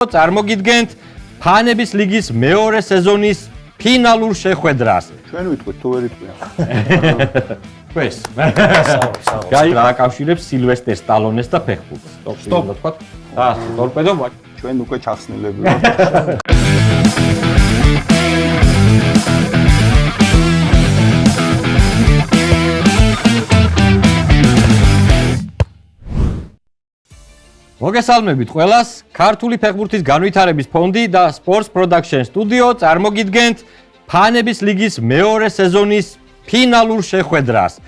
წარმოგიდგენთ ფანების ლიგის მეორე სეზონის ფინალურ შეხვედრას. ჩვენ ვიტყვით თუ ვერ იტყვიან. ყვეს. გაი აკავშირებს სილვესტერ სტალონეს და ფეხბურთს. სტოპ თქვა. ტორპედო ჩვენ უკვე ჩახსნილები ვართ. მოგესალმებით ყველას. ქართული ფეხბურთის განვითარების ფონდი და Sports Production Studio წარმოგიდგენთ ფანების ლიგის მეორე სეზონის ფინალურ შეხვედრას.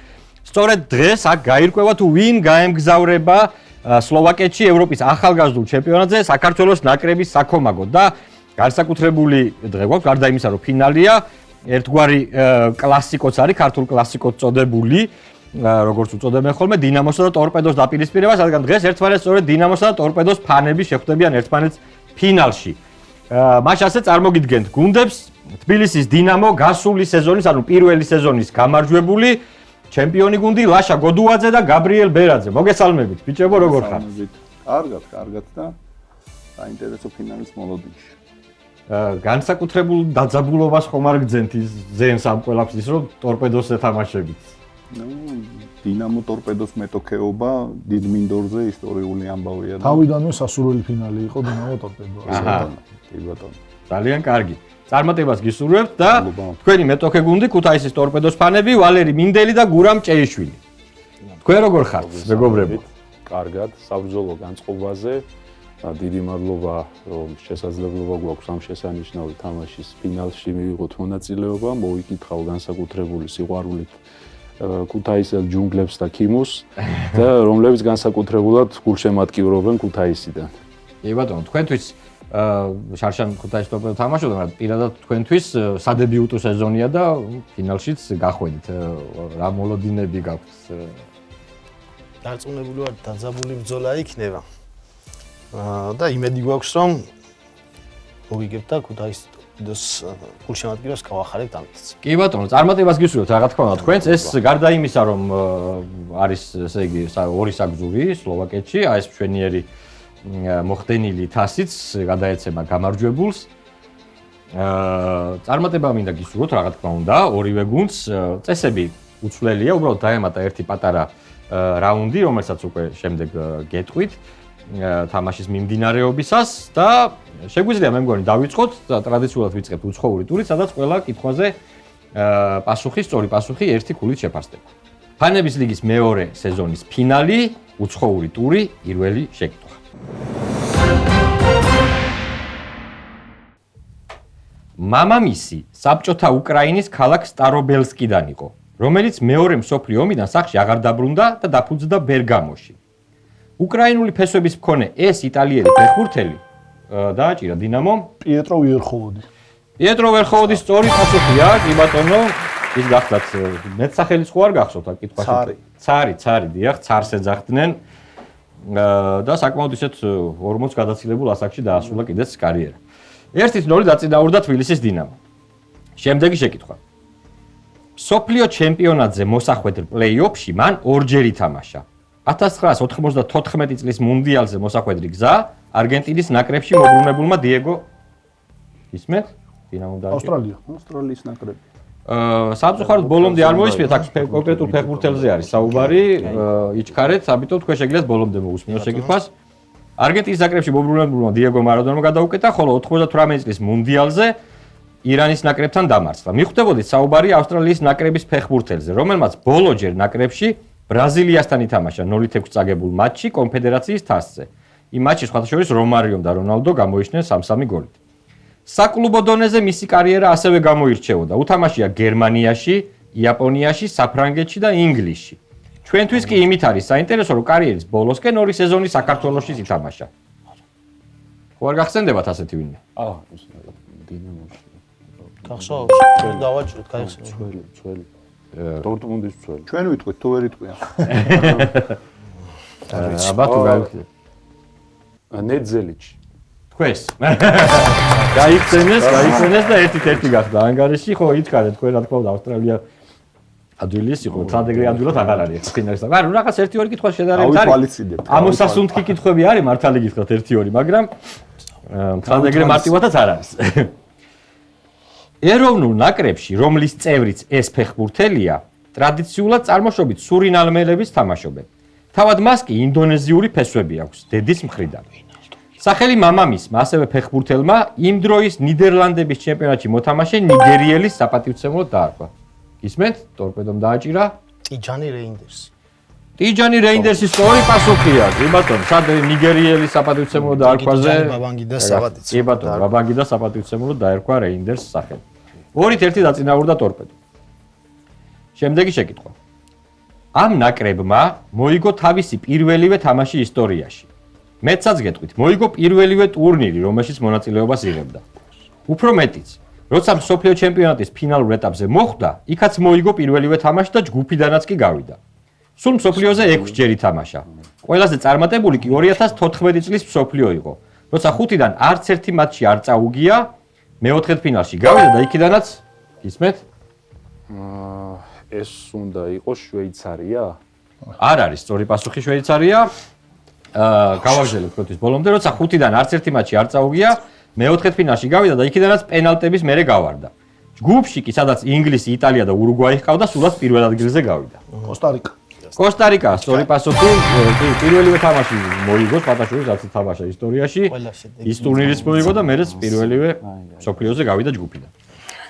სწორედ დღეს აქ გაირკვევა თუ ვინ გაემგზავრება სლოვაკეთში ევროპის ახალგაზრდულ ჩემპიონატზე საქართველოს ნაკრების საქომაგოდ და განსაკუთრებული დღე გვაქვს გარდა იმისა რომ ფინალია ერთგვარი კლასიკოც არის ქართულ კლასიკოც წოდებული როგორც უწოდებენ ხოლმე დინამოსა და ტორპედოს დაპირისპირებას, რადგან დღეს ერთმანეთს სწორედ დინამოსა და ტორპედოს ფანები შეხვდებიან ერთმანეთს ფინალში. მას ასე წარმოგიდგენთ გუნდებს თბილისის დინამო გასული სეზონის, ანუ პირველი სეზონის გამარჯვებული ჩემპიონი გუნდი ლაშა გოდუაძე და გაბრიელ ბერაძე. მოგესალმებით, ბიჭებო, როგორ ხართ? კარგად და საინტერესო ფინალის მოლოდინში. განსაკუთრებულ დაძაბულობას ხომ არ გძენთ ის ზენს ამ ყველაფრის რომ ტორპედოს ეთამაშებით? დინამო ტორპედოს მეტოქეობა დიდ მინდორზე ისტორიული ამბავია და თავიდანვე სასურველი ფინალი იყო დინამო ტორპედო. კი ბატონო. ძალიან კარგი. წარმატებას გისურვებთ და თქვენი მეტოქე გუნდი ქუთაისის ტორპედოს ფანები ვალერი მინდელი და გურამ ჭეიშვილი. თქვენ როგორ ხართ, მეგობრებო? კარგად, საბრძოლო განწყობაზე. დიდი მადლობა, რომ შესაძლებლობა გვაქვს ამ შესანიშნავი თამაშის ფინალში მივიღოთ მონაწილეობა, მოვიკითხავ განსაკუთრებული სიყვარულით ქუთაისელ ჯუნგლებს და ქიმუს და რომლებიც განსაკუთრებულად გულშემატკივრობენ ქუთაისიდან. კი ბატონო, თქვენთვის შარშან ქუთაისის ტორპედო თამაშობდა, მაგრამ პირადად თქვენთვის სადებიუტო სეზონია და ფინალშიც გახვედით. რა მოლოდინები გაქვთ? დარწმუნებული ვარ, დაძაბული ბრძოლა იქნება. და იმედი გვაქვს, რომ მოვიგებთ და ქუთაისის გულშემატკივრებას გავახარებთ ამით. კი ბატონო, წარმატებას გისურვებთ, რა თქმა უნდა, თქვენც ეს გარდა იმისა, რომ არის ესე იგი ორი საგზური სლოვაკეთში, ეს მშვენიერი მოხდენილი თასიც გადაეცემა გამარჯვებულს. წარმატება მინდა გისურვოთ, რა თქმა უნდა, ორივე გუნდს. წესები უცვლელია, უბრალოდ დაემატა ერთი პატარა რაუნდი, რომელსაც უკვე შემდეგ გეტყვით. თამაშის მიმდინარეობისას და შეგვიძლია მე მგონი დავიწყოთ და ტრადიციულად ვიწყებთ უცხოური ტურით, სადაც ყველა კითხვაზე სწორი პასუხი ერთი ქულით შეფასდება. ფანების ლიგის მეორე სეზონის ფინალი, უცხოური ტური, პირველი შეკითხვა. მამამისი საბჭოთა უკრაინის ქალაქ სტარობელსკიდან იყო, რომელიც მეორე მსოფლიო ომიდან სახლში აღარ დაბრუნდა და დაფუძნდა ბერგამოში. უკრაინული ფესვების მქონე ეს იტალიელი ფეხბურთელი დააჭირა დინამომ პიეტრო ვერხოვოდი. პიეტრო ვერხოვოდის სწორი პასუხია, კი ბატონო, ის გახლავთ მეტსახელიც ხო არ გახსოვთ ამ კითხვაში? ცარი, დიახ, ცარს ეძახდნენ და საკმაოდ ისეთ 40 გადაცილებულ ასაკში დაასრულა კიდეც კარიერა. 1-0 დაწინაურდა თბილისის დინამო. შემდეგი შეკითხვა. მსოფლიო ჩემპიონატზე მოსახვედრ პლეი-ოფში მან ორჯერ ითამაშა. 1994 წლის მუნდიალზე მოსახვედრი გზა არგენტინის ნაკრებში მობრუნებულმა დიეგო ისმეთ დინამომ დააჭირა ავსტრალიის ნაკრები. სამწუხაროდ ბოლომდე არ მოისმენთ, აქ კონკრეტულ ფეხბურთელზე არის საუბარი, იჩქარეთ, ამიტომ თქვენ შეგიძლიათ ბოლომდე მოусმინოთ შეკითხვას. არგენტინის ნაკრებში მობრუნებულმა დიეგო მარადონამ გადაუკეთა, ხოლო 98 წლის მუნდიალზე ირანის ნაკრებთან დამარცხდა. მიხვდებოდით საუბარი ავსტრალიის ნაკრების ფეხბურთელზე, რომელმაც ბოლოჯერ ნაკრებში ბრაზილიასთან ითამაშა 0-6 წაგებულ მატჩში კონფედერაციის თასზე. იმ მატჩში სხვათა შორის რომარიომ და რონალდო გამოიშნენ 3-3 გოლით. საკლუბო დონეზე მისი კარიერა ასევე გამოირჩეოდა. უთამაშია გერმანიაში, იაპონიაში, საფრანგეთში და ინგლისში. ჩვენთვის კი იმით არის საინტერესო, რომ კარიერის ბოლოსკენ 2 სეზონი საქართველოში ითამაშა. ხო არ გახსენდებათ ასეთი ვინმე? დინამოში. გახსოვს, ჩვენ დავაჭრეთ, გაიხსენებათ. ძველი. დორტმუნდის ძველი. ჩვენ ვიტყვით თუ ვერ იტყვიან. აბა თუ გაიხსენებთ. ნედზელიჩი. თქვენს. გაიხსენეს და ერთი გახდა ანგარიში, ხო, იჩქარეთ თქვენ რა თქმა უნდა ავსტრალია ადვილის იყო, სადეგრე ადვილად აღარ არის ფინალისტა. მაგრამ რაღაც 1-2 კითხვა შედარებით არის. ამოსასუნთქი კითხვები არის მართალი გითხრათ 1-2, მაგრამ თან ეგრე მარტივადაც არ არის. ეროვნულ ნაკრებში, რომლის წევრიც ეს ფეხბურთელია, ტრადიციულად წარმოშობით სურინალმელების თამაშობენ. თავად მას კი ინდონეზიური ფესვები აქვს დედის მხრიდან. სახელი მამამისმა, ასევე ფეხბურთელმა იმ დროის ნიდერლანდების ჩემპიონატში მოთამაშე ნიგერიელის საპატივცემლოდ დაარქვა. ისმენთ? ტორპედომ დააჭირა ტიჯანი რეინდერსი. ტიჯანი რეინდერსის სწორი პასუხია. კი ბატონო, სად ნიგერიელის საპატივცემლოდ დაარქვაზე? ბაბანგიდას საპატივცემლოდ. კი ბატონო, ბაბანგიდას საპატივცემლოდ დაერქვა რეინდერს სახელი. 2-1 დაწინაურდა ტორპედო. შემდეგი შეკითხვა. ამ ნაკრებმა მოიგო თავისი პირველივე თამაში ისტორიაში. მეცაც გეტყვით, მოიგო პირველივე ტურნირი, რომელშიც მონაწილეობას იღებდა. უფრო მეტიც, როცა მსოფლიო ჩემპიონატის ფინალურ ეტაპზე მოხვდა, იქაც მოიგო პირველივე თამაში და ჯგუფიდანაც კი გავიდა. სულ მსოფლიოზე 6 ჯერ ითამაშა. ყველაზე წარმატებული კი 2014 წლის მსოფლიო იყო, როცა 5-დან არც ერთი მატჩი არ წაუგია, მეოთხედფინალში გავიდა და იქიდანაც ისმეთ? ეს უნდა იყოს შვეიცარია? არ არის სწორი პასუხი შვეიცარია. გავაგზავნებთ პროტის ბოლომდე, როცა 5-დან არც ერთი მატჩი არ წაუგია, მეოთხედფინალში გავიდა და იქიდანაც პენალტების მერე გავარდა. ჯგუფში კი სადაც ინგლისი, იტალია და ურუგვაი ჰყავდა, სულაც პირველ ადგილზე გავიდა. კოსტარიკა. კოსტარიკა, სწორი პასუხი, პირველივე თამაში მოიგო სპარტაშვილის რაც თამაშა ისტორიაში. ის ტურნირის მოიგო და მერეც პირველივე მსოფლიოზე გავიდა ჯგუფიდან.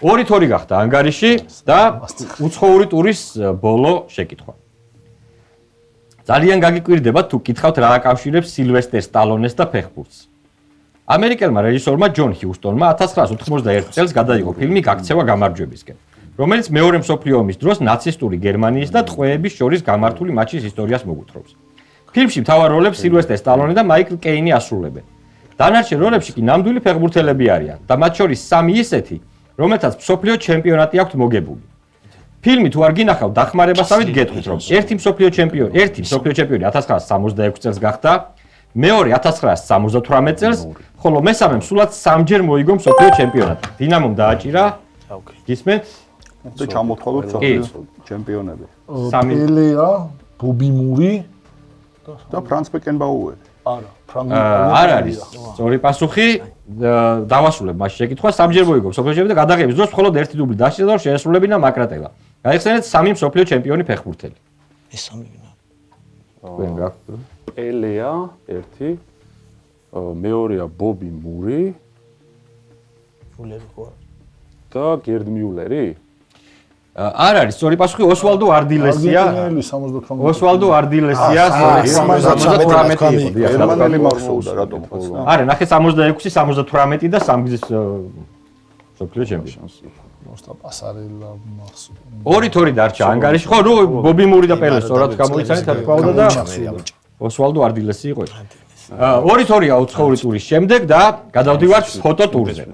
2-2 გახდა ანგარიში და უცხოური ტურის ბოლო შეკითხვა. ძალიან გაგიკვირდება თუ გითხავთ რა აკავშირებს სილვესტერ სტალონეს და ფეხბურთს. ამერიკელმა რეჟისორმა ჯონ ჰიუსტონმა 1981 წელს გადაიღო ფილმი გაქცევა გამარჯვებისკენ, რომელიც მეორე მსოფლიო ომის დროს ნაცისტური გერმანიის და ტყვეების შორის გამართული მატჩის ისტორიას მოგვითხრობს. ფილმში მთავარ როლებს სილვესტერ სტალონე და მაიკლ კეინი ასრულებენ. დანარჩენ როლებში კი ნამდვილი ფეხბურთელები არიან და მათ შორის 3 ისეთი, რომელთაც მსოფლიო ჩემპიონატი აქვთ მოგებული. ფილმი თუ არ გინახავთ დახმარებასავით გეტყვით, რომ ერთი მსოფლიო ჩემპიონი 1966 წელს გახდა, მეორე 1978 წელს, ხოლო მესამემ სულაც 3 ჯერ მოიგო მსოფლიო ჩემპიონატი. დინამომ დააჭირა. გისმენთ? და ჩამოთხოვოთ მსოფლიო ჩემპიონები. პელეა, ბობი მური და ფრანც ბეკენბაუერი. არა, არ არის სწორი პასუხი. დავასრულებ მას შეკითხვა. 3 ჯერ მოიგო მსოფლიო ჩემპიონატი და გადაღების დროს მხოლოდ ერთი დუბლი დასჭირდა და შეესრულებინა მაკრატელა. გაიხსენეთ 3 მსოფლიო ჩემპიონი ფეხბურთელი. ეს 3 ვინა? თქვენ გაქვთ? პელეა ერთი, მეორეა ბობი მური ფულერი ხო? და გერდ მიულერი? არ არის სწორი პასუხი ოსვალდო არდილესია. ოსვალდო არდილესია 78 იყო. გერმანელი მახსოვდა რატომ ხოცა? არა, ნახე 66, 78 და 3 გზის მსოფლიო ჩემპიონი. მოსტა პასარელა მახსოვდა. 2-2 დარჩა ანგარიში. ხო, ნუ ბობი მური და პელე სწორად გამოიცანეთ, რა თქმა უნდა და ოსვალდო არდილესი იყო. 2-2-ია უცხოური ტურის შემდეგ და გადავდივართ ფოტო ტურზე.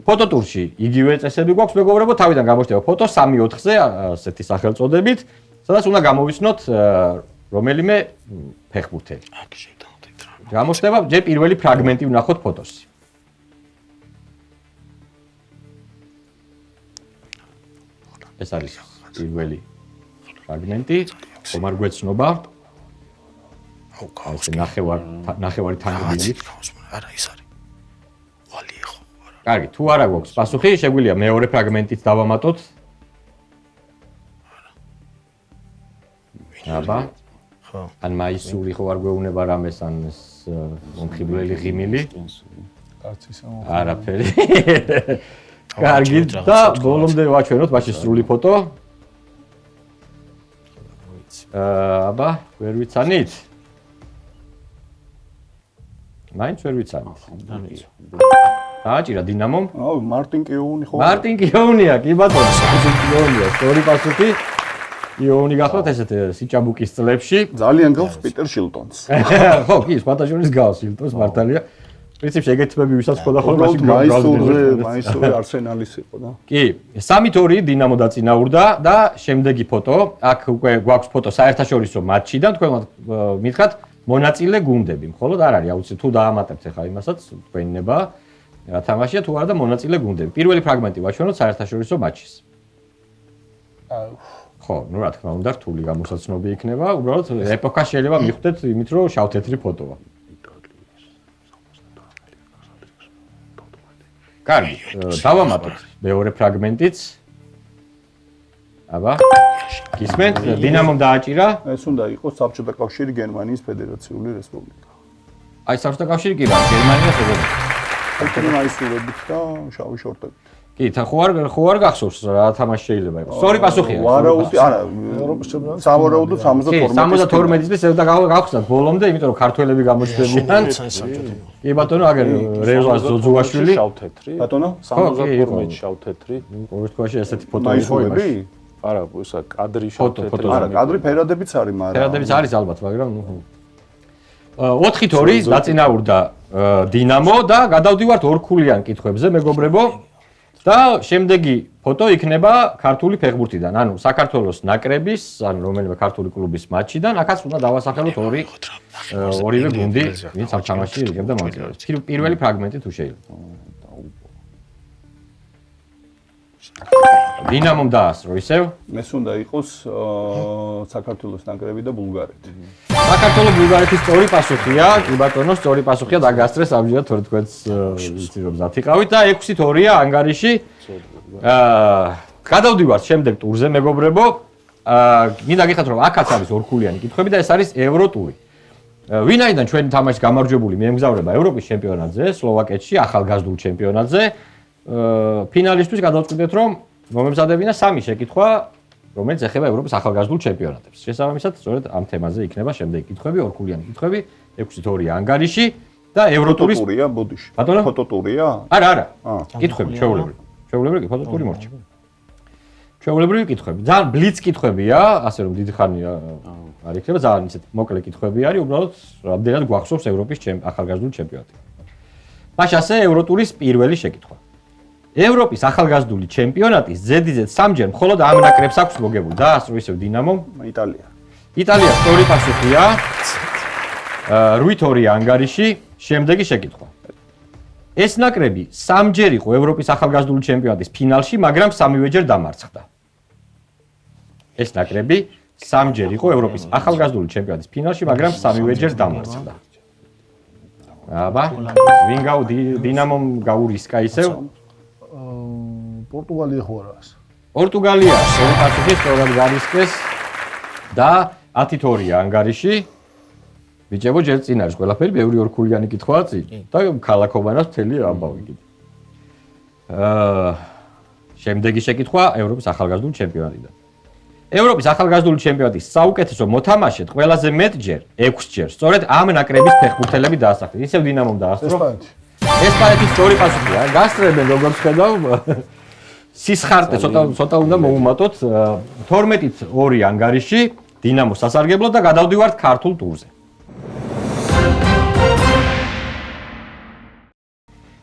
ფოტო ტურში იგივე წესები გვაქვს, მეგობრებო, თავიდან გამოჩნდება ფოტო 3-4-ზე ასეთი სახელწოდებით, სადაც უნდა გამოვიცნოთ რომელიმე ფეხბურთელი. აქ შევდავთ რა. გამოჩნდება ჯერ პირველი ფრაგმენტი ვნახოთ ფოტოში. ეს არის პირველი ფრაგმენტი, ხომ არ გვეცნობა? ეს ნახევარი თანგბილი. არა, ის არის. ვალი ხო? კარგი, თუ არა გვაქვს პასუხი, შეგვიძლია მეორე ფრაგმენტით დავამატოთ. აბა. ხო. ან მაისური ხო არ გვეუბნება რამეს ან ეს მომხიბვლელი ღიმილი? არც ისე არაფერი. კარგი და ბოლომდე ვაჩვენოთ მაშინ სრული ფოტო. აბა, ვერ ვიცანით? მაინც ვერ ვიცანით. დააჭირა დინამომ? აუ, მარტინ კიოუნი ხო? მარტინ კიოუნია, კი ბატონო, მარტინ კიოუნია, სწორი პასუხი. კიოუნი გახლავთ ესეთ სიჭაბუკის წლებში. ძალიან გავს პიტერ შილტონს. ხო, კი, სპარტაშვილის გავს შილტონს მართალია. პრინციპში ეგეთები ვისაც ხოდა ხოლმე მაშინ მაისური არსენალის იყო და. კი, 3-2 დინამო დაწინაურდა და შემდეგი ფოტო, აქ უკვე გვაქვს ფოტო საერთაშორისო მატჩიდან, თქვენ მითხრათ მონაწილე გუნდები, მხოლოდ არ არის აუცილებლად თუ დაამატებთ ახლა იმასაც, თქვენი ნება რა თამაშია თუ არა და მონაწილე გუნდები. პირველი ფრაგმენტი ვაჩვენოთ საერთაშორისო მატჩის. ხო, ну რა თქმა უნდა, რთული გამოსაცნობი იქნება. უბრალოდ ეპოქა შეიძლება მიხვდეთ იმით, რომ შავ-თეთრი ფოტოა. კარგი, დავამატოთ მეორე ფრაგმენტიც. აბა. გისმენთ, დინამომ დააჭირა. ეს უნდა იყოს საბჭოთა კავშირი გერმანიის ფედერაციული რესპუბლიკა. აი საბჭოთა კავშირი კი რა, გერმანია შეგონა. ეს მაისურებით და შავი შორტებით. კი, ხო არ გახსოვს რა თამაში შეიძლება იყოს. სწორი პასუხია. ვარაუდი, არა, ევროპის ჩემპიონატი. სავარაუდოდ 72 წლის წელს და გავხსნათ ბოლომდე, იმიტომ რომ ქართველები გამოჩნდებიან. კი ბატონო, აგერ რეზვას ზოძუაშვილი. შავ-თეთრი. ბატონო? 72 შავ-თეთრი. ყოველ შემთხვევაში ესეთი ფოტო იყო. მაისურები? არა, ისა კადრი შავ-თეთრი. არა, კადრი ფერადებიც არის, მაგრამ ფერადებიც არის ალბათ, მაგრამ 4-2 დაწინაურდა დინამო და გადავდივართ ორქულიან კითხვებზე, მეგობრებო. და შემდეგი ფოტო იქნება ქართული ფეხბურთიდან, ანუ საქართველოს ნაკრების, ანუ რომელიმე ქართული კლუბის მატჩიდან, აქაც უნდა დავასახელოთ ორივე გუნდი, ვინც ამ თამაშში იღებდა მონაწილეობას. პირველი ფრაგმენტი თუ შეიძლება. დინამომ დაასრო ისევ. ეს უნდა იყოს საქართველოს ნაკრები და ბულგარეთი. საქართველოს ბულგარეთის სწორი პასუხია, კი ბატონო, სწორი პასუხია და გასწრეს ამჯერად თორე თქვენს იცი რომ მზათიყავით და 6-2-ია ანგარიში. გადავდივართ შემდეგ ტურზე, მეგობრებო. მინდა გითხრათ რომ აქაც არის ორქულიანი კითხვები და ეს არის ევროტური. ვინაიდან ჩვენი თამაშის გამარჯვებული მიემგზავრება ევროპის ჩემპიონატზე, სლოვაკეთში, ახალგაზრდულ ჩემპიონატზე, ფინალისტვის გადავწყვიტეთ რომ მომემზადებინა 3 შეკითხვა, რომელიც ეხება ევროპის ახალგაზრდულ ჩემპიონატებს. შესაბამისად, სწორედ ამ თემაზე იქნება შემდეგი კითხვები, ორქულიანი კითხვები, 6-2 ანგარიში და ევროტურის ფოტოტურია, ბოდიში. ბატონო? ფოტოტურია? არა. კითხვები, ჩვეულებრივი. ჩვეულებრივი ფოტოტური მორჩა. ჩვეულებრივი კითხვები. ძალიან ბლიც კითხვებია, ასე რომ დიდი ხანია არ იქნება, ძალიან ისეთ მოკლე კითხვები არის, უბრალოდ რამდენად გვახსოვს ევროპის ახალგაზრდულ ჩემპიონატი. მაშ ასე ევროტურის პირველი შეკითხვა. ევროპის ახალგაზრდული ჩემპიონატის ზედიზედ 3-ჯერ მხოლოდ ამ ნაკრებს აქვს მოგებული. დაასრო ისევ დინამომ. იტალია. იტალია სწორი პასუხია. 8-2 ანგარიში, შემდეგი შეკითხვა. ეს ნაკრები 3-ჯერ იყო ევროპის ახალგაზრდული ჩემპიონატის ფინალში, მაგრამ 3-ვეჯერ დამარცხდა. ეს ნაკრები 3-ჯერ იყო ევროპის ახალგაზრდული ჩემპიონატის ფინალში, მაგრამ 3-ვეჯერ დამარცხდა. აბა, ვინ დინამომ გაურისკა ისევ? პორტუგალია ხო არაა? პორტუგალია, სწორი პასუხი სწორად გარისკეს და 10-2 ანგარიში. ბიჭებო, ჯერ წინ არის ყველაფერი, ბევრი ორქულიანი კითხვაა წინ და ქალაქობანას მთელი ამბავი კიდე. შემდეგი შეკითხვა ევროპის ახალგაზრდული ჩემპიონატიდან. ევროპის ახალგაზრდული ჩემპიონატის საუკეთესო მოთამაშედ ყველაზე მეტჯერ 6-ჯერ სწორედ ამ ნაკრების ფეხბურთელები დაასახელეს. ისევ დინამომ დაასწრო. ესპანეთის სწორი პასუხია. გასწრებენ როგორც ხედავ. სისხარტე ცოტა უნდა მოუმატოთ. 12-2 ანგარიში დინამო სასარგებლო და გადავდივართ ქართულ ტურზე.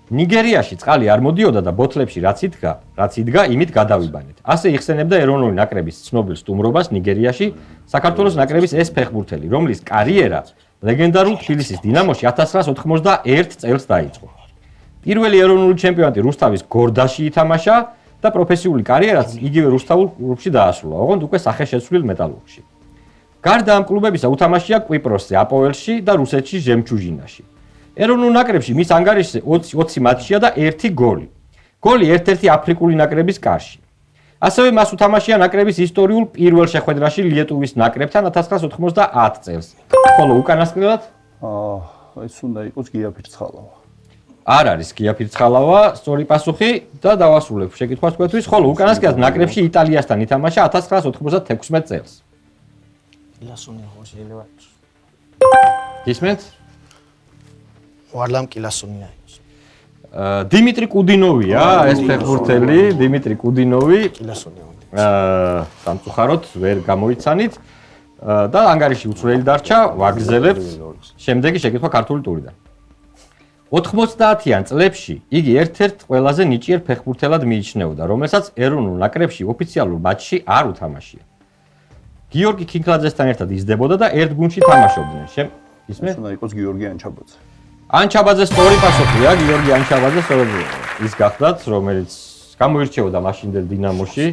ნიგერიაში წყალი არ მოდიოდა და ბოთლებში რაც იდგა, იმით გადავიბანეთ. ასე იხსენებდა ეროვნული ნაკრების ცნობილ სტუმრობას ნიგერიაში საქართველოს ნაკრების ეს ფეხბურთელი, რომლის კარიერა ლეგენდარულ თბილისის დინამოში 1991 წელს დაიწყო. პირველი ეროვნული ჩემპიონატი რუსთავის გორდაში ითამაშა და პროფესიული კარიერაც იგივე რუსთავულ კლუბში დაასრულა, ოღონდ უკვე სახეშეცვლილ მეტალურგში. გარდა ამ კლუბებისა უთამაშია კვიპროსზე, აპოელში და რუსეთში ჟემჩუჟინაში. ეროვნულ ნაკრებში მის ანგარიშზე 20 მატჩია და 1 გოლი. გოლი ერთ-ერთი აფრიკული ნაკრების კარში. ასევე მას უთამაშია ნაკრების ისტორიულ პირველ შეხვედრაში ლიეტუვის ნაკრებთან 1990 წელს. ხოლო უკანასკნელად ეს უნდა იყოს გია ფირცხალავა. არ არის გია ფირცხალავა, სწორი პასუხი და დავასრულებ შეკითხვას თქვენთვის, ხოლო უკანასკნელად ნაკრებში იტალიასთან ითამაშა 1996 წელს. კილასონია ხო შეიძლება? ისმენთ? ვარლამ კილასონია იყოს. დიმიტრი კუდინოვია, ეს ფეხბურთელი, დიმიტრი კუდინოვი. კილასონია. სამწუხაროდ ვერ გამოიცანით და ანგარიში უცვლელი დარჩა, ვაგრძელებთ. შემდეგი შეკითხვა ქართული ტურიდან. 90-იან წლებში იგი ერთ-ერთ ყველაზე ნიჭიერ ფეხბურთელად მიიჩნეოდა, რომელსაც ეროვნულ ნაკრებში ოფიციალურ მატჩში არ უთამაშია. გიორგი ქინქლაძესთან ერთად იზრდებოდა და ერთ გუნდში თამაშობდნენ. ისმე? უნდა იყოს გიორგი ანჩაბაძე. ანჩაბაძე სწორი პასუხია, გიორგი ანჩაბაძე სწორედ ის გახლდათ, რომელიც გამოირჩეოდა მაშინდელ დინამოში.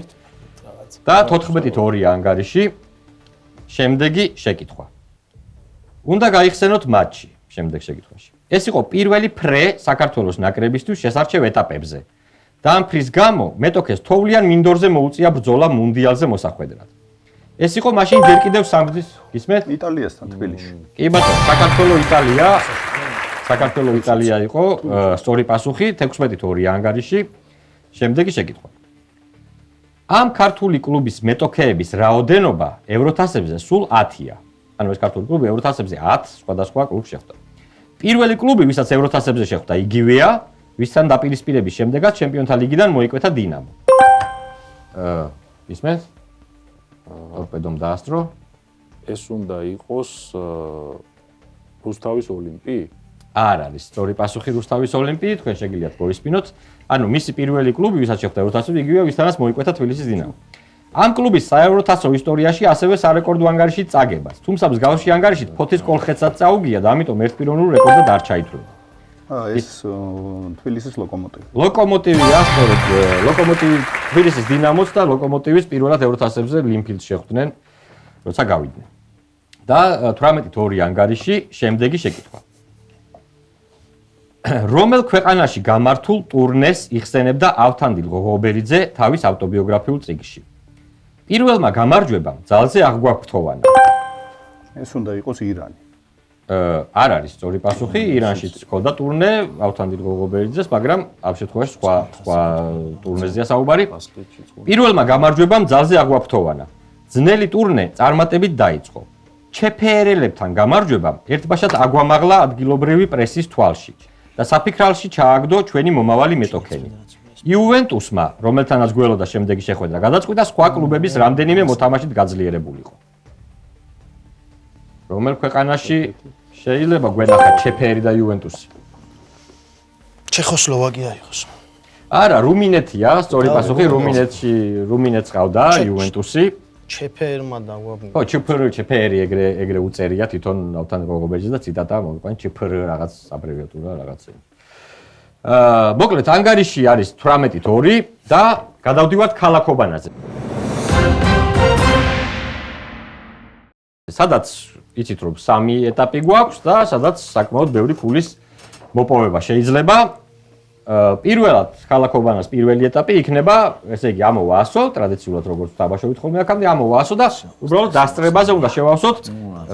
და 14-2 ანგარიში. შემდეგი შეკითხვა. უნდა გაიხსენოთ მატჩი შემდეგ შეკითხვაში. ეს იყო პირველი ფრე საქართველოს ნაკრებისთვის შესარჩევ ეტაპებზე. და ამ ფრის გამო მეტოქეს თოვლიან მინდორზე მოუწია ბრძოლა მუნდიალზე მოსახვედრად. ეს იყო მაშინ ჯერ კიდევ სამგზის გისმენთ? იტალიასთან თბილისში. კი ბატონო, საქართველოს იტალია იყო სწორი პასუხი 16-2 ანგარიში. შემდეგი შეკითხვა. ამ ქართული კლუბის მეტოქეების რაოდენობა ევროთასებზე სულ 10-ია. ანუ ეს ქართული კლუბი ევროთასებზე 10 სხვადასხვა კლუბს შეხვდა. პირველი კლუბი, ვისაც ევროთასებზე შეხვდა, იგივეა, ვისთან დაპირისპირების შემდეგაც ჩემპიონთა ლიგიდან მოიკვეთა დინამო. ისმენთ? ტორპედომ დაასწრო. ეს უნდა იყოს რუსთავის ოლიმპი? არ არის სწორი პასუხი რუსთავის ოლიმპი, თქვენ შეგიძლიათ მოისმინოთ. ანუ მისი პირველი კლუბი, ვისაც შეხვდა ევროთასზე, იგივეა, ვისთანაც მოიკვეთა თბილისის დინამო. ამ კლუბის საევროთასო ისტორიაში ასევე სარეკორდო ანგარიში წაგებას, თუმცა მსგავსი ანგარიში ფოთის კოლხეთსაც წაუგია და ამიტომ ერთპიროვნულ რეკორდად არ ჩაითვლება. ეს თბილისის ლოკომოტივი. ლოკომოტივია, სწორედ, ლოკომოტივი თბილისის დინამოს და ლოკომოტივის პირველად ევროთასებზე ლიმფილდს შეხვდნენ, როცა გავიდნენ. და 18-2 ანგარიში შემდეგი შეკითხვა. რომელ ქვეყანაში გამართულ ტურნეს იხსენებდა ავთანდილ ღოღობერიძე თავის ავტობიოგრაფიულ წიგნში? პირველმა გამარჯვებამ ძალზე აღგვაფრთოვანა. ეს უნდა იყოს ირანი. არ არის სწორი პასუხი, ირანშიც ჰქონდა ტურნე ავთანდილ ღოღობერიძეს, მაგრამ ამ შემთხვევაში სხვა ტურნეზეა საუბარი. პირველმა გამარჯვებამ ძალზე აღგვაფრთოვანა. ძნელი ტურნე წარმატებით დაიწყო. ჩეფერელებთან გამარჯვებამ ერთბაშად აგვამაღლა ადგილობრივი პრესის თვალში და საფიქრალში ჩააგდო ჩვენი მომავალი მეტოქენი. იუვენტუსმა, რომელთანაც გველოდა შემდეგი შეხვედრა, გადაწყვიტა სხვა კლუბების რამდენიმე მოთამაშით გაძლიერებულიყო. რომელ ქვეყანაში შეიძლება გვენახათ ჩეფერი და იუვენტუსი? ჩეხოსლოვაკია იყოს. არა, რუმინეთია, სწორი პასუხი, რუმინეთს ყავდა იუვენტუსი. ჩეფერმა დაგვაბნა. ხო, ჩეფერი ეგრე უწერია თვითონ ავთანდილ ღოღობერიძეს და ციტატა მოვიყვანე ჩეფერი რაღაც აბრევიატურა რაღაცა. მოკლედ ანგარიში არის 18-2 და გადავდივართ ქალაქობანაზე. სადაც იცით რომ 3 ეტაპი გვაქვს და სადაც საკმაოდ ბევრი ფულის მოპოვება შეიძლება. პირველად ქალაქობანას პირველი ეტაპი იქნება, ესე იგი ამოვაასო, ტრადიციულად როგორც თამაშობთ ხოლმე აქამდე ამოვაასო და უბრალოდ დასწრებაზე უნდა შევავსოთ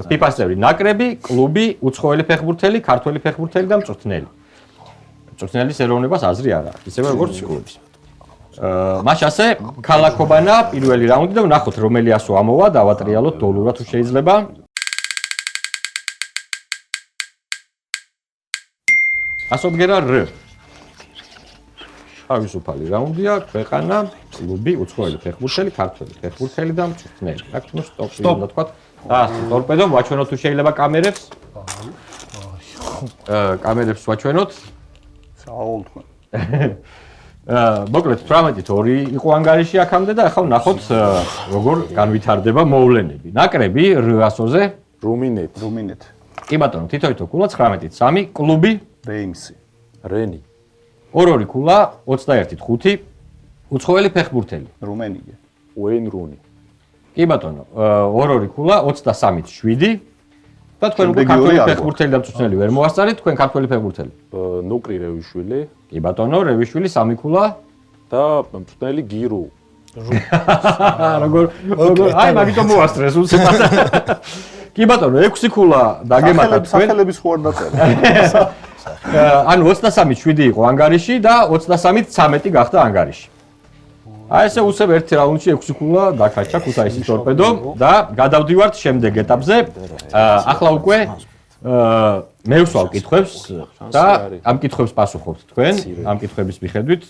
FIFA-ს წევრი ნაკრები, კლუბი, უცხოელი ფეხბურთელი, ქართველი ფეხბურთელი და მწვრთნელი. მწვრთნელის ეროვნებას აზრი არ აქვს, ისევე როგორც კლუბის. მაშ ასე ქალაქობანა პირველი რაუნდი და ვნახოთ რომელი ასო ამოვა, დავატრიალოთ დოლურად თუ შეიძლება. ასობგერა რ. თავისუფალი რაუნდია, ქვეყანა, კლუბი, უცხოელი ფეხბურთელი, ქართველი ფეხბურთელი და მწვრთნელი. აქ ნუ სტოპი უნდა თქვა. და ტორპედო ვაჩვენოთ თუ შეიძლება კამერებს. კამერებს ვაჩვენოთ. საუბრობ თქვენ. მოკლედ 18-2 იყო ანგარიში აქამდე და ახლა ვნახოთ როგორ განვითარდება მოვლენები. ნაკრები რ-ასოზე რუმინეთი. კი ბატონო, თითო კულა 19-3, კლუბი რეიმსი. რენი. 2 კულა 21-5, უცხოელი ფეხბურთელი. რუმენია. უეინ რუნი. კი ბატონო, 2 კულა 23-7 და თქვენ უკვე ქართველი ფეხბურთელი და მწვრთნელი ვერ მოასწარეთ, თქვენ ქართველი ფეხბურთელი. ნუკრი რევიშვილი. კი ბატონო, რევიშვილი 3 კულა და მწვრთნელი გირო. როგორ აი მაგიტომ მოასწრეს უცებად. კი ბატონო, 6 კულა დაგემატათ თქვენ. სახელების ხო არ დაწერე. ანუ 23-7 იყო ანგარიში და 23-13 გახდა ანგარიში. აი ესე უცებ ერთ რაუნდში 6 კულა დაკაჩა ქუთაისის ტორპედო და გადავდივართ შემდეგ ეტაპზე. ახლა უკვე მე ვსვავ კითხვებს და ამ კითხვებს პასუხობთ თქვენ. ამ კითხვების მიხედვით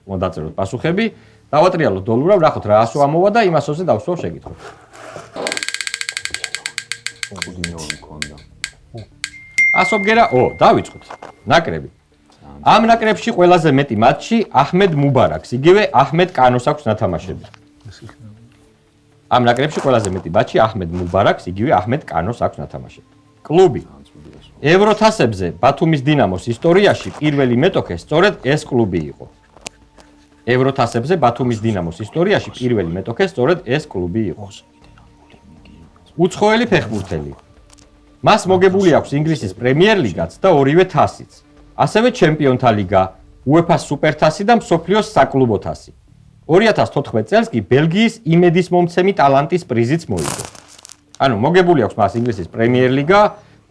უნდა დაწეროთ პასუხები. დავატრიალოთ დოლურად, ვნახოთ რა ასო ამოვა და იმ ასოზე დავსვავ შეკითხვებს. ასობგერა, დავიწყოთ. ნაკრები. ამ ნაკრებში ყველაზე მეტი მატჩი აჰმედ მუბარაკს, იგივე აჰმედ კანოს აქვს ნათამაშები. ამ ნაკრებში ყველაზე მეტი მატჩი აჰმედ მუბარაკს, იგივე აჰმედ კანოს აქვს ნათამაშები. კლუბი. ევროთასებზე ბათუმის დინამოს ისტორიაში პირველი მეტოქე სწორედ ეს კლუბი იყო. ევროთასებზე ბათუმის დინამოს ისტორიაში პირველი მეტოქე სწორედ ეს კლუბი იყო. უცხოელი ფეხბურთელი. მას მოგებული აქვს ინგლისის პრემიერლიგაც და ორივე თასიც. ასევე ჩემპიონთა ლიგა, UEFA-ს სუპერთასი და მსოფლიოს საკლუბო თასი. 2014 წელს კი ბელგიის იმედის მომცემი ტალანტის პრიზიც მოიგო. ანუ მოგებული აქვს მას ინგლისის პრემიერლიგა,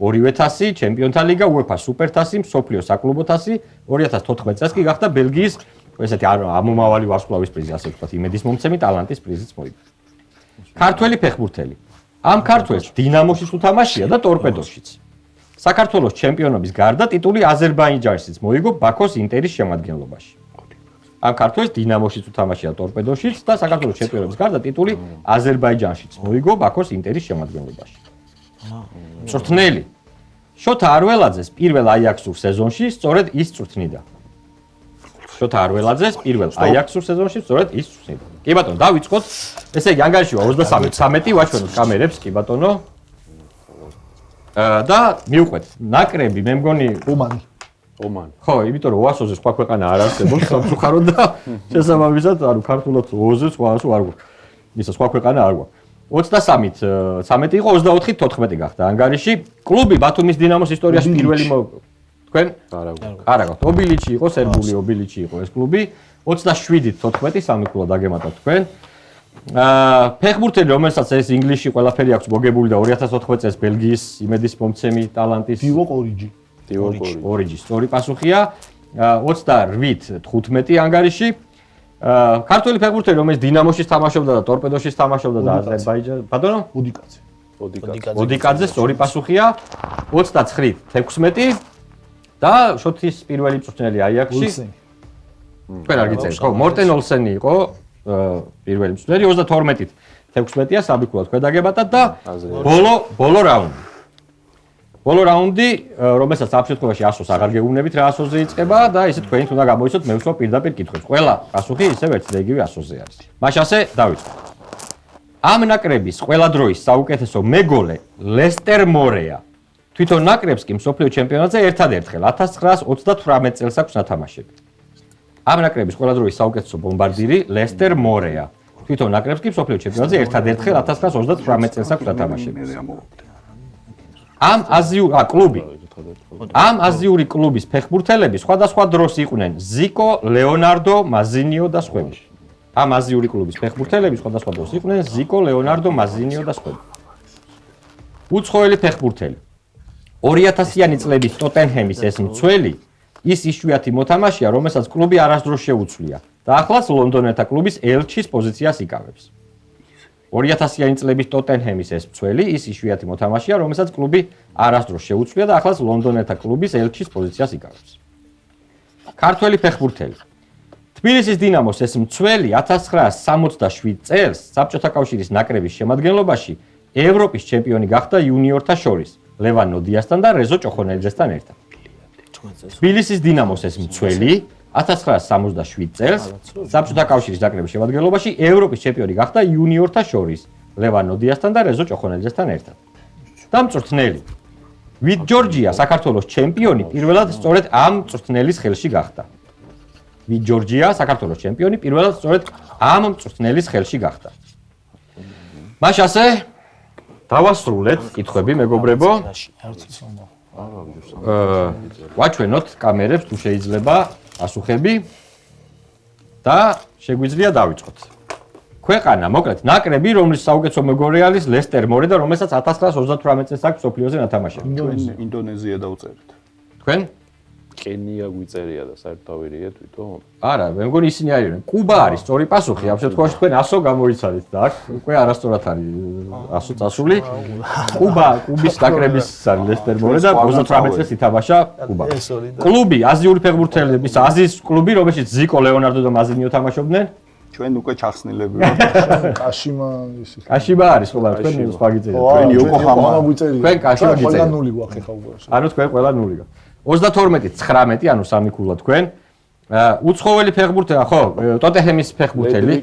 ორივე თასი, ჩემპიონთა ლიგა, UEFA-ს სუპერთასი, მსოფლიოს საკლუბო თასი, 2014 წელს კი გახდა ბელგიის ესეთი ამომავალი ვარსკვლავის პრიზი, ასე ვთქვათ, იმედის მომცემი ტალანტის პრიზიც მოიგო. ქართველი ფეხბურთელი. ამ ქართველს დინამოშიც უთამაშია და ტორპედოშიც. საქართველოს ჩემპიონობის გარდა ტიტული აზერბაიჯანშიც მოიგო ბაქოს ინტერის შემადგენლობაში. ამ ქართველს დინამოშიც უთამაშია ტორპედოშიც და საქართველოს ჩემპიონობის გარდა ტიტული აზერბაიჯანშიც მოიგო ბაქოს ინტერის შემადგენლობაში. მწვრთნელი. შოთა არველაძეს პირველ აიაქსურ სეზონში სწორედ ის წვრთნიდა. შოთა არველაძეს პირველ აიაქსურ სეზონში სწორედ ის წვრთნიდა. კი ბატონო, დავიწყოთ. ესე იგი, ანგარიში 23 ვაჩვენოთ კამერებს, კი ბატონო. და მივყვეთ. ნაკრები, მე მგონი ომანი. ხო, იმიტომ რომ ოასოზე სხვა ქვეყანა არ არსებობს სამწუხაროდ და შესაბამისად, ანუ ქართულად ოზე სხვაასო არ გვაქვს. ისა სხვა ქვეყანა არ გვაქვს. 23-ით 13 იყო, 24-ით 14 გახდა ანგარიში. კლუბი ბათუმის დინამოს ისტორიაში პირველი თქვენ? არა გაქვთ. ობილიჩი იყო, სერბული ობილიჩი იყო ეს კლუბი. 27-ით 14 სამი კლუბი დაგემატათ თქვენ. ფეხბურთელი, რომელსაც ეს ინგლისში ყველაფერი აქვს მოგებული და 2014 წელს ბელგიის იმედის მომცემი ტალანტის დივოკ ორიჯი. ორიჯი სწორი პასუხია. 28-ით 15 ანგარიში. ქართველი ფეხბურთელი, რომელიც დინამოშიც თამაშობდა და ტორპედოშიც თამაშობდა და აზერბაიჯანში. ბატონო? ოდიკაძე. ოდიკაძე სწორი პასუხია. 29-ით 16 და შოთის პირველი მწვრთნელი აიაქსში. თქვენ არ გიწერთ, ხო? მორტენ ოლსენი იყო პირველი მწვრთნელი. 32-ით 16-ია საბიკულად თქვენ დაგებატათ და ბოლო რაუნდი. ბოლო რაუნდი, რომელსაც ამ შემთხვევაში 100-ს აღარ გეუბნებით რა 100-ზე იწყება და ისე თქვენით უნდა გამოიცოთ მე ვსვამ პირდაპირ კითხვებს. ყველა პასუხი ისევ ერთი და იგივე 100-ზე არის. მაშასე დავიწყოთ. ამ ნაკრების ყველა დროის საუკეთესო მეგოლე ლესტერ მორეა. თვითონ ნაკრებს კი მსოფლიო ჩემპიონატზე ერთადერთხელ 1928 წელს აქვს ნათამაშები. ამ ნაკრების ყველა დროის საუკეთესო ბომბარდირი ლესტერ მორეა. თვითონ ნაკრებს კი მსოფლიო ჩემპიონატზე ერთადერთხელ 1928 წელს აქვს ნათამაშები. ამ აზიური კლუბის ფეხბურთელები სხვადასხვა დროს იყვნენ ზიკო, ლეონარდო, მაზინიო და სხვები. ამ აზიური კლუბის ფეხბურთელები სხვადასხვა დროს იყვნენ ზიკო, ლეონარდო, მაზინიო და სხვები. უცხოელი ფეხბურთელი. 2000-იანი წლების ტოტენჰემის ეს მცველი ის იშვიათი მოთამაშეა, რომელსაც კლუბი არასდროს შეუცვლია და ახლაც ლონდონელთა კლუბის ელჩის პოზიციას იკავებს. 2000-იანი წლების ტოტენჰემის ეს მცველი ის იშვიათი მოთამაშეა, რომელსაც კლუბი არასდროს შეუცვლია და ახლაც ლონდონელთა კლუბის ელჩის პოზიციას იკავებს. ქართველი ფეხბურთელი. თბილისის დინამოს ეს მცველი 1967 წელს საბჭოთა კავშირის ნაკრების შემადგენლობაში ევროპის ჩემპიონი გახდა იუნიორთა შორის, ლევან ნოდიასთან და რეზო ჭოხონელიძესთან ერთად. თბილისის დინამოს ეს მცველი 1967 წელს საბჭოთა კავშირის ნაკრების შემადგენლობაში ევროპის ჩემპიონი გახდა იუნიორთა შორის, ლევან ნოდიასთან და რეზო ჭოხონელიძესთან ერთად. და მწვრთნელი. ვით ჯორჯია საქართველოს ჩემპიონი პირველად სწორედ ამ მწვრთნელის ხელში გახდა. ვით ჯორჯია საქართველოს ჩემპიონი პირველად სწორედ ამ მწვრთნელის ხელში გახდა. მაშასე დავასრულეთ კითხვები, მეგობრებო. ვაჩვენოთ კამერებს თუ შეიძლება პასუხები და შეგვიძლია დავიწყოთ. ქვეყანა, მოკლედ, ნაკრები, რომლის საუკეთესო მეგობარი არის ლესტერ მორე და რომელსაც 1938 წელს აქვს მსოფლიოზე ნათამაშები. ინდონეზია დავწერეთ. თქვენ? კენია გვიწერია და საერთავირია თვითონ. არა, მე მგონი ისინი არიან. კუბა არის სწორი პასუხი. ამ შემთხვევაში თქვენ 100 გამოიცადეთ და აქ უკვე არასწორად არის 100 წასული. კუბის ნაკრების არის ლესტერ მორე და 38 წელს ითამაშა კუბა. კლუბი, აზიური ფეხბურთელების აზიის კლუბი, რომელშიც ზიკო, ლეონარდო და მაზინიო თამაშობდნენ. ჩვენ უკვე ჩახსნილები ვართ. კაშიმა ის. კაშიბა არის ხო, თქვენ სხვა გიწერეთ. თქვენ იოკოჰამა. თქვენ კაშიბა გიწერეთ. ყველა ნული გვაქვს ხა უკვე. ანუ თქვენ ყველა ნული გაქვთ. 32-19, ანუ სამი ქულა თქვენ. უცხოელი ფეხბურთელი, ხო, ტოტენჰემის ფეხბურთელი.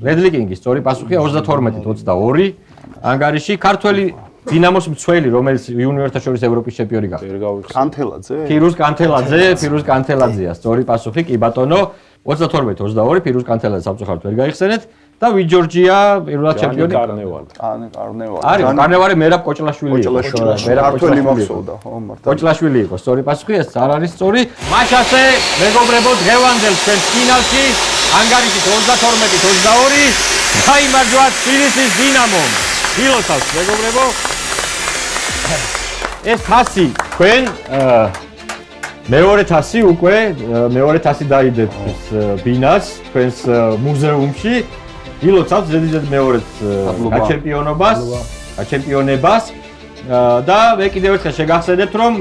ლედლი კინგი, სწორი პასუხია 32-22 ანგარიში. ქართველი დინამოს მცველი, რომელიც იუნიორთა შორის ევროპის ჩემპიონი გახდა. კანთელაძე? ფირუზ კანთელაძეა, სწორი პასუხი, კი ბატონო. 32-22 პირუს კანთელაძე სამწუხაროდ ვერ გაიხსენეთ და ვიჯორჯია პირველად ჩემპიონი. კარნევალი. კარნევალი. არის კარნევალი მერაბ კოჭლაშვილი იყო. ქართველი მოხსოვდა, ხო, მართლა. კოჭლაშვილი იყო, სწორი პასუხი, ეს არ არის სწორი. მაშასე, მეგობრებო, დღევანდელ ჩვენს ფინალში ანგარიშის 32-22 გაიმარჯვა თბილისის დინამომ. გილოცავთ, მეგობრებო. ეს თასი თქვენ მეორე თასი უკვე მეორე თასი დაიდეთ ბინას თქვენს მუზეუმში. გილოცავთ ზედიზედ მეორედ გაჩემპიონებას და მე კიდევ ერთხელ შეგახსენებთ რომ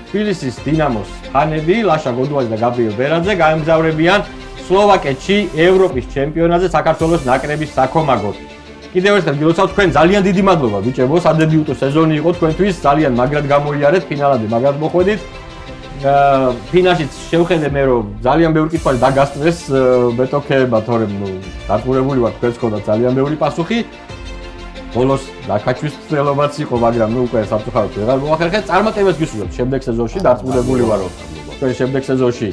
თბილისის დინამოს ფანები ლაშა გოდუაძე და გაბრიელ ბერაძე გაემგზავრებიან სლოვაკეთში ევროპის ჩემპიონატზე საქართველოს ნაკრების საქომაგოდ. კიდევ ერთხელ გილოცავთ თქვენ ძალიან დიდი მადლობა ბიჭებო, სადებიუტო სეზონი იყო თქვენთვის, ძალიან მაგრად გამოიარეთ, ფინალამდე მაგრად მოხვედით. ფინალშიც შევხედე მე რომ ძალიან ბევრი კითხვები დაგასწრეს მეტოქეებმა, თორემ დარწმუნებული ვარ თქვენს ხონდათ ძალიან ბევრი პასუხი. ბოლოს დაკაჩვის ცდილობაც იყო, მაგრამ ნუ უკვე სამწუხაროდ ვეღარ მოახერხეთ. წარმატებას გისურვებთ შემდეგ სეზონში, დარწმუნებული ვარ რომ თქვენ შემდეგ სეზონში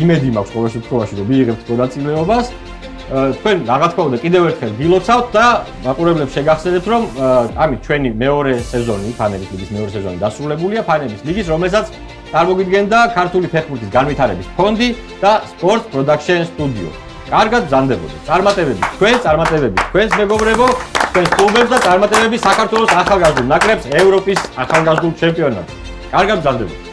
იმედი მაქვს ყოველ შემთხვევაში რომ მიიღებთ მონაწილეობას. თქვენ რა თქმა უნდა კიდევ ერთხელ გილოცავთ და მაყურებლებს შეგახსენებთ რომ ამით ჩვენი მეორე სეზონი, ფანების ლიგის მეორე სეზონი დასრულებულია, ფანების ლიგის, რომელსაც წარმოგიდგენდა ქართული ფეხბურთის განვითარების ფონდი და Sports Production Studio. კარგად ბრძანდებოდეთ. წარმატებები თქვენს მეგობრებო, თქვენს კლუბებს და წარმატებები საქართველოს ახალგაზრდულ ნაკრებს ევროპის ახალგაზრდულ ჩემპიონატზე. კარგად ბრძანდებოდეთ.